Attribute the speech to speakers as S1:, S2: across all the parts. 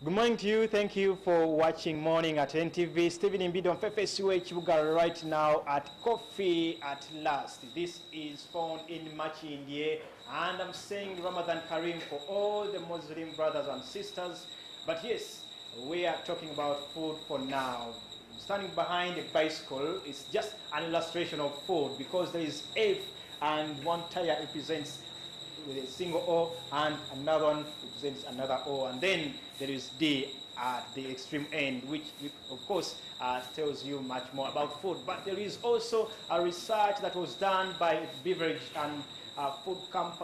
S1: Good morning to you. Thank you for watching Morning at NTV. Stephen Imbido FFSUH Chibuga right now at Coffee at Last. This is found in Machi, India, and I'm saying Ramadan Kareem for all the Muslim brothers and sisters. But yes, we are talking about food for now. Standing behind a bicycle is just an illustration of food because there is F and one tire represents with a single O and another one represents another O, and then there is D at the extreme end, which of course tells you much more about food. But there is also a research that was done by a beverage and food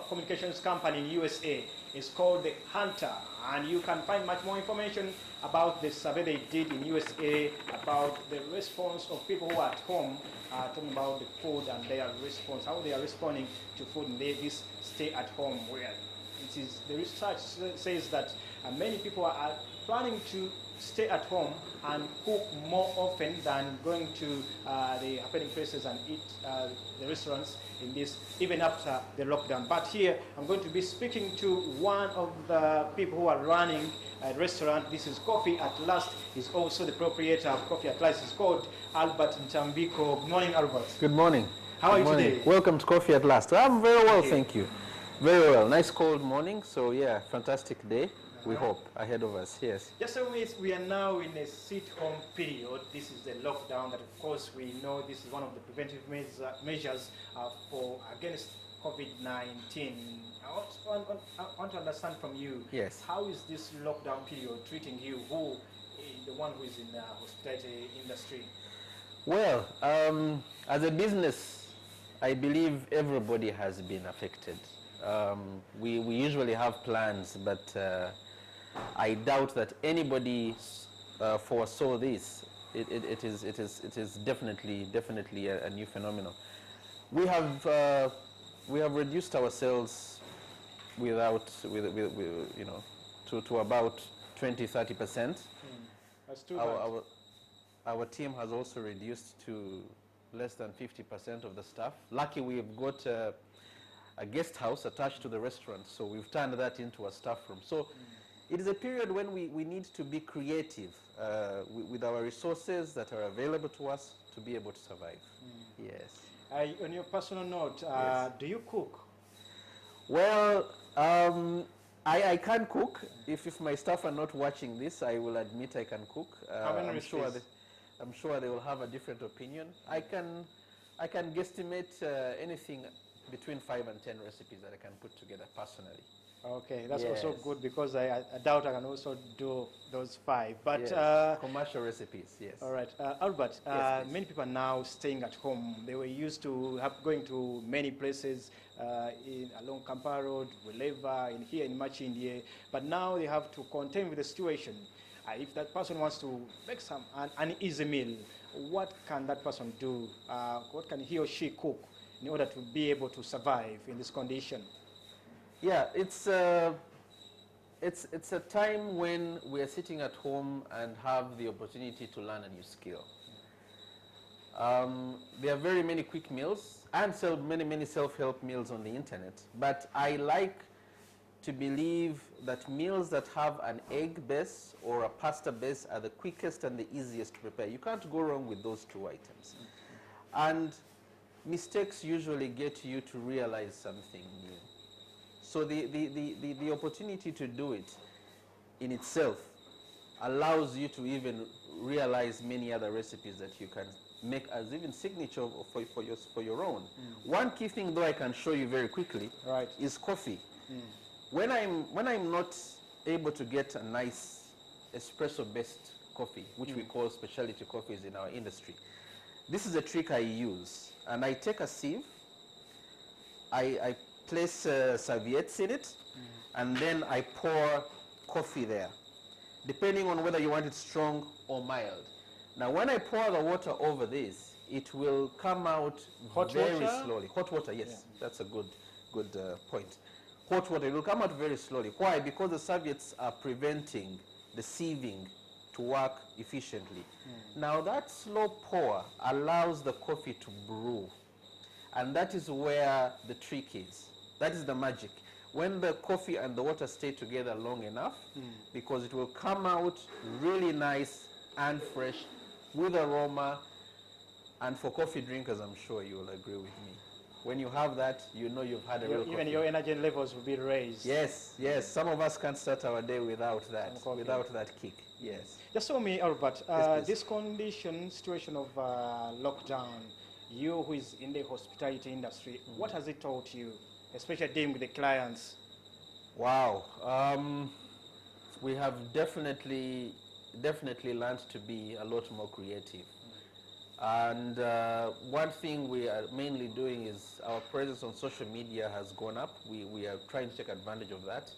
S1: communications company in USA. It's called the Hunter, and you can find much more information about the survey they did in USA about the response of people who are at home talking about the food and their response, how they are responding to food in this stay at home where it is. The research says that many people are planning to stay at home and cook more often than going to the happening places and eat the restaurants in this, even after the lockdown. But here I'm going to be speaking to one of the people who are running a restaurant. This is Coffee at Last. He's also the proprietor of Coffee at Last. It's called Albert Ntambiko. Good morning, Albert.
S2: Good morning.
S1: How are you today?
S2: Welcome to Coffee at Last. I'm very well,
S1: Okay.
S2: thank you. Very well. Nice cold morning. So yeah, fantastic day. We hope ahead of us. Yes.
S1: Just so we are now in a sit-home period. This is the lockdown that, of course, we know this is one of the preventive measures for against COVID-19. I want to understand from you.
S2: Yes.
S1: How is this lockdown period treating you, the one who is in the hospitality industry?
S2: Well, as a business, I believe everybody has been affected. We usually have plans, but I doubt that anybody foresaw this. It is definitely a new phenomenon. We have reduced ourselves to about 20-30%.
S1: That's too bad.
S2: Our team has also reduced to less than 50% of the staff. Lucky we've got a guest house attached to the restaurant, so we've turned that into a staff room. So it is a period when we need to be creative with our resources that are available to us to be able to survive. Yes.
S1: On your personal note,
S2: Yes.
S1: do you cook?
S2: Well, I can cook. If my staff are not watching this, I will admit I can cook.
S1: How many recipes?
S2: I'm sure they will have a different opinion. I can guesstimate anything between 5 and 10 recipes that I can put together personally.
S1: Okay, that's
S2: Yes.
S1: also good because I doubt I can also do those 5. But
S2: Yes. Commercial recipes, yes.
S1: all right, Albert.
S2: Yes, please.
S1: Many people are now staying at home. They were used to going to many places along Kampala Road, wherever, here in Machi, India. But now they have to contend with the situation. If that person wants to make an easy meal, what can that person do? What can he or she cook in order to be able to survive in this condition?
S2: Yeah, it's a time when we are sitting at home and have the opportunity to learn a new skill. There are very many quick meals and many self-help meals on the internet, but I like to believe that meals that have an egg base or a pasta base are the quickest and the easiest to prepare. You can't go wrong with those two items. And mistakes usually get you to realize something new. So the opportunity to do it in itself allows you to even realize many other recipes that you can make as even signature for your own. One key thing though I can show you very quickly is coffee. When I'm not able to get a nice espresso-based coffee, which we call specialty coffees in our industry, this is a trick I use. And I take a sieve, I place serviettes in it, and then I pour coffee there, depending on whether you want it strong or mild. Now, when I pour the water over this, it will come out very slowly. Hot water, yes, yeah. That's a good point. Hot water, it will come out very slowly. Why? Because the serviettes are preventing the sieving to work efficiently. Now, that slow pour allows the coffee to brew, and that is where the trick is. That is the magic. when the coffee and the water stay together long enough, because it will come out really nice and fresh with aroma. And for coffee drinkers, I'm sure you will agree with me. When you have that, you know you've had a real
S1: Even
S2: coffee.
S1: your energy levels will be raised.
S2: Yes, yes. Some of us can't start our day without that,
S1: coffee.
S2: without that kick. Yes.
S1: Just tell me, Albert,
S2: Yes, please.
S1: this situation of lockdown, you who is in the hospitality industry, what has it taught you, especially dealing with the clients?
S2: Wow. We have definitely learned to be a lot more creative. And one thing we are mainly doing is our presence on social media has gone up. We are trying to take advantage of that.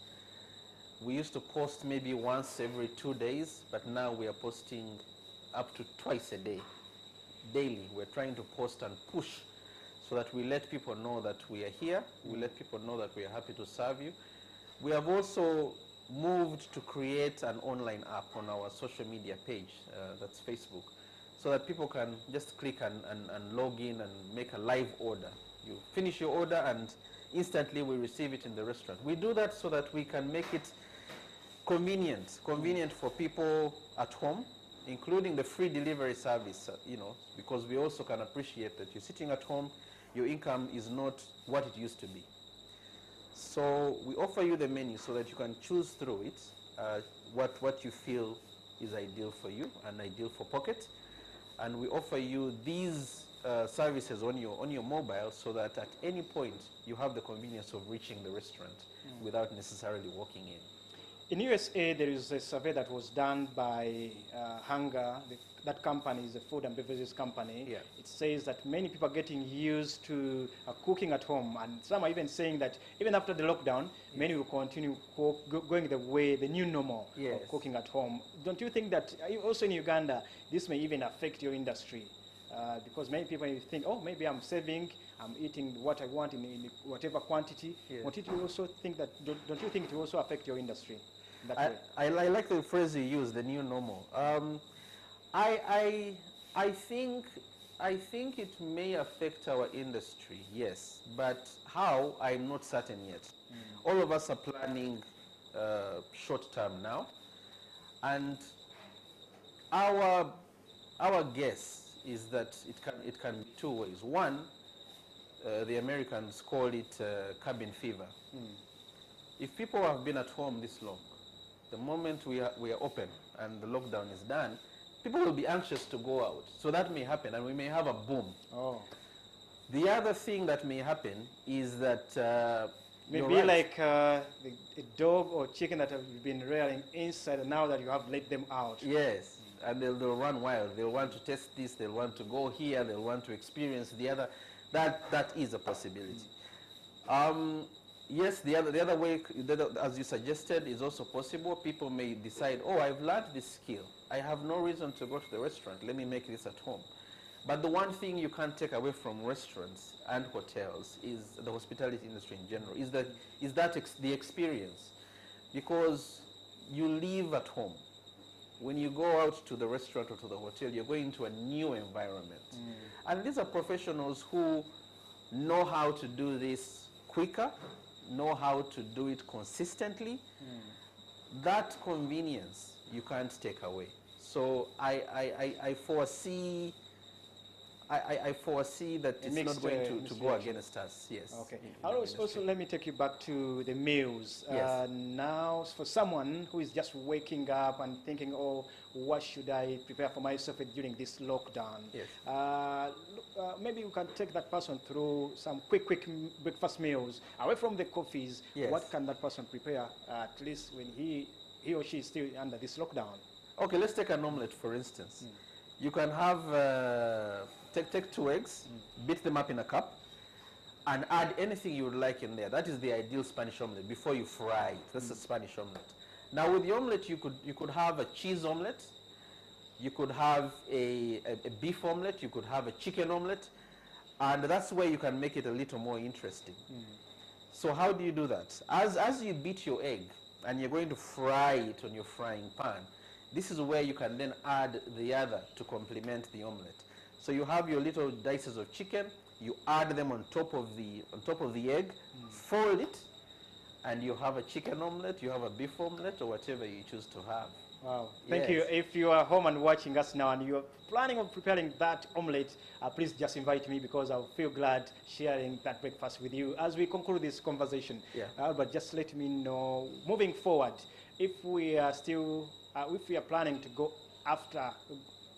S2: We used to post maybe once every 2 days, but now we are posting up to twice a day, daily. We're trying to post and push so that we let people know that we are here. We let people know that we are happy to serve you. We have also moved to create an online app on our social media page, that's Facebook, so that people can just click and log in and make a live order. You finish your order and instantly we receive it in the restaurant. We do that so that we can make it convenient for people at home, including the free delivery service, because we also can appreciate that you're sitting at home, your income is not what it used to be. So we offer you the menu so that you can choose through it what you feel is ideal for you and ideal for pocket. And we offer you these services on your mobile so that at any point you have the convenience of reaching the restaurant without necessarily walking in.
S1: In USA, there is a survey that was done by Hunger. That company is a food and beverages company.
S2: Yeah.
S1: It says that many people are getting used to cooking at home, and some are even saying that even after the lockdown, many will continue going the new normal
S2: Yes.
S1: of cooking at home. Don't you think that also in Uganda, this may even affect your industry? Because many people think, oh, maybe I'm saving, I'm eating what I want in whatever quantity.
S2: Yes.
S1: Don't you also think that? Don't you think it will also affect your industry? That way?
S2: I like the phrase you use, the new normal. I think it may affect our industry, yes, but how, I'm not certain yet. All of us are planning short term now, and our guess is that it can be two ways. One, the Americans call it cabin fever. If people have been at home this long, the moment we are open and the lockdown is done, people will be anxious to go out. So that may happen, and we may have a boom.
S1: Oh.
S2: The other thing that may happen is that
S1: Maybe like a dog or chicken that have been rearing inside, and now that you have let them out.
S2: Yes, and they'll run wild. They'll want to test this. They'll want to go here. They'll want to experience the other. That is a possibility. Yes, the other way, as you suggested, is also possible. People may decide, oh, I've learned this skill. I have no reason to go to the restaurant. Let me make this at home. But the one thing you can't take away from restaurants and hotels is the hospitality industry in general, is the experience. Because you live at home. When you go out to the restaurant or to the hotel, you're going to a new environment. And these are professionals who know how to do this quicker, know how to do it consistently. That convenience you can't take away. So I foresee that it's not going to go against us. Yes.
S1: Okay.
S2: in our industry.
S1: Also, let me take you back to the meals.
S2: Yes.
S1: Now, for someone who is just waking up and thinking, oh, what should I prepare for myself during this lockdown?
S2: Yes.
S1: Maybe you can take that person through some quick breakfast meals away from the coffees.
S2: Yes.
S1: What can that person prepare at least when he or she is still under this lockdown?
S2: Okay, let's take an omelette, for instance. You can have, take 2 eggs, beat them up in a cup, and add anything you would like in there. That is the ideal Spanish omelette before you fry it. That's a Spanish omelette. Now with the omelette, you could have a cheese omelette, you could have a beef omelette, you could have a chicken omelette, and that's where you can make it a little more interesting. So how do you do that? As you beat your egg, and you're going to fry it on your frying pan, this is where you can then add the other to complement the omelette. So you have your little dices of chicken, you add them on top of the egg, fold it, and you have a chicken omelette, you have a beef omelette, or whatever you choose to have.
S1: Wow. Thank
S2: Yes.
S1: you. If you are home and watching us now and you're planning on preparing that omelette, please just invite me because I'll feel glad sharing that breakfast with you as we conclude this conversation.
S2: Yeah.
S1: Albert, just let me know, moving forward, if we are still, if we are planning to go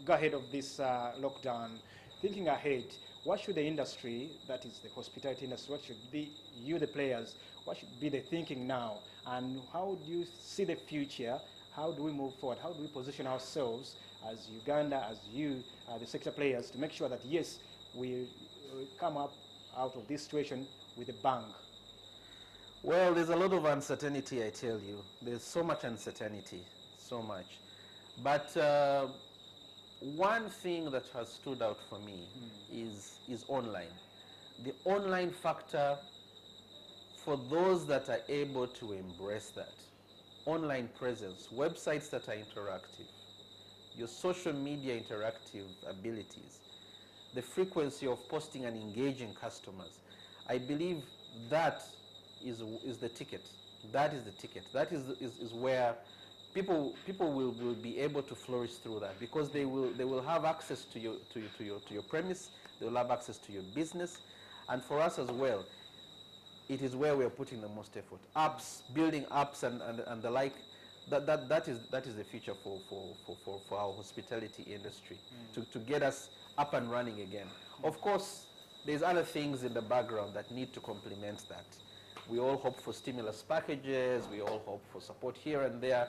S1: ahead of this lockdown, thinking ahead, what should the industry, that is the hospitality industry, what should be you, the players, what should be the thinking now? And how do you see the future? How do we move forward? How do we position ourselves as Uganda, as you, the sector players, to make sure that, yes, we come up out of this situation with a bang?
S2: Well, there's a lot of uncertainty, I tell you. There's so much uncertainty, so much. But one thing that has stood out for me is online. The online factor, for those that are able to embrace that, online presence, websites that are interactive, your social media interactive abilities, the frequency of posting and engaging customers, I believe that is the ticket. That is the ticket. That is where people will be able to flourish through that, because they will have access to your premise, they will have access to your business, and for us as well, it is where we are putting the most effort. Apps, building apps and the like, that is the future for our hospitality industry, to get us up and running again. Of course, there's other things in the background that need to complement that. We all hope for stimulus packages, we all hope for support here and there.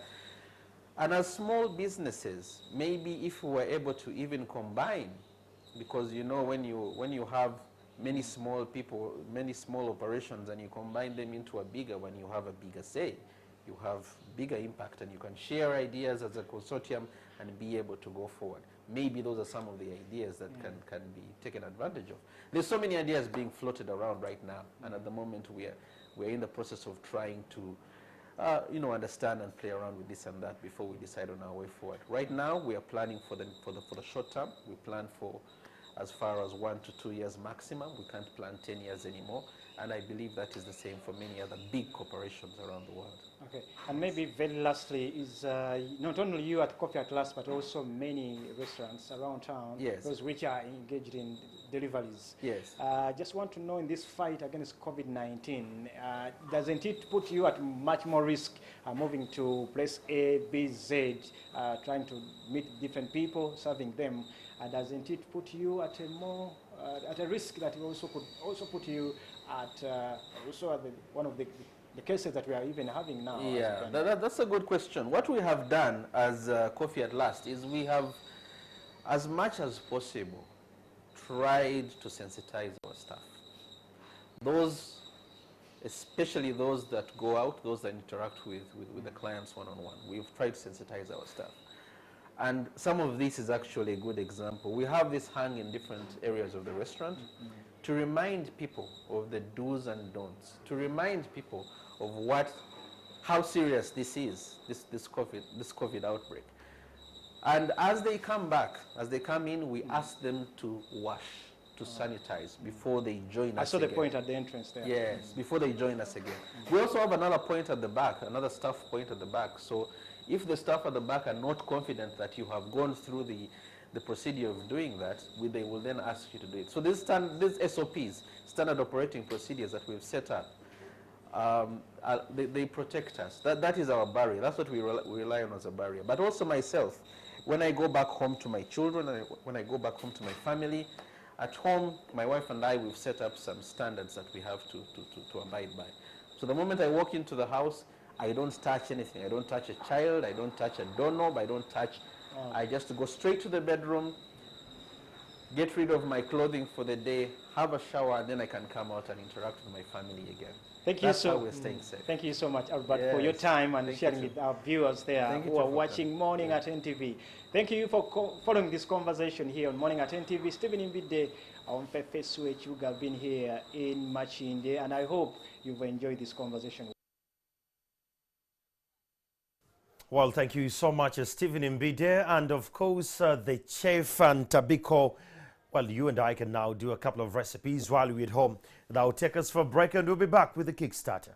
S2: And as small businesses, maybe if we were able to even combine, because you know when you have many small people, many small operations, and you combine them into a bigger one, you have a bigger say, you have bigger impact, and you can share ideas as a consortium and be able to go forward. Maybe those are some of the ideas that can be taken advantage of. There's so many ideas being floated around right now, and at the moment we're in the process of trying to understand and play around with this and that before we decide on our way forward. Right now, we are planning for the short term. We plan for as far as 1 to 2 years maximum. We can't plan 10 years anymore, and I believe that is the same for many other big corporations around the world.
S1: Okay, and maybe very lastly is not only you at Coffee at Last, but also many restaurants around town,
S2: Yes.
S1: those which are engaged in deliveries.
S2: Yes.
S1: Just want to know, in this fight against COVID-19, doesn't it put you at much more risk moving to place A, B, Z, trying to meet different people, serving them? Doesn't it put you at a more at a risk that also could also put you at one of the cases that we are even having now?
S2: Yeah, that's a good question. What we have done as Coffee at Last is we have, as much as possible, tried to sensitize our staff. Those, especially those that go out, those that interact with the clients one-on-one, we've tried to sensitize our staff. And some of this is actually a good example. We have this hung in different areas of the restaurant to remind people of the do's and don'ts, to remind people of how serious this is, this COVID outbreak. And as they come back, as they come in, we ask them to wash, to sanitize before they join us.
S1: I saw
S2: again.
S1: the point at the entrance there.
S2: Yes, before they join us again. We also have another point at the back, another staff point at the back. So if the staff at the back are not confident that you have gone through the procedure of doing that, they will then ask you to do it. So these SOPs, standard operating procedures that we've set up, they protect us. That is our barrier. That's what we rely on as a barrier. But also myself, when I go back home to my children, when I go back home to my family, at home, my wife and I, we've set up some standards that we have to abide by. So the moment I walk into the house, I don't touch anything. I don't touch a child. I don't touch a doorknob. I don't touch. I just go straight to the bedroom, get rid of my clothing for the day, have a shower, and then I can come out and interact with my family again.
S1: That's
S2: how we're staying safe.
S1: Thank you so much, Albert, for your time and sharing with our viewers there who are watching Morning at NTV. Thank you for following this conversation here on Morning at NTV. Stephen Mbide on Fefesu Echuga have been here in Machinde, and I hope you've enjoyed this conversation.
S3: Well, thank you so much, Stephen Mbide, and of course, the chef and Tabiko. Well, you and I can now do a couple of recipes while we're at home. That will take us for a break, and we'll be back with the Kickstarter.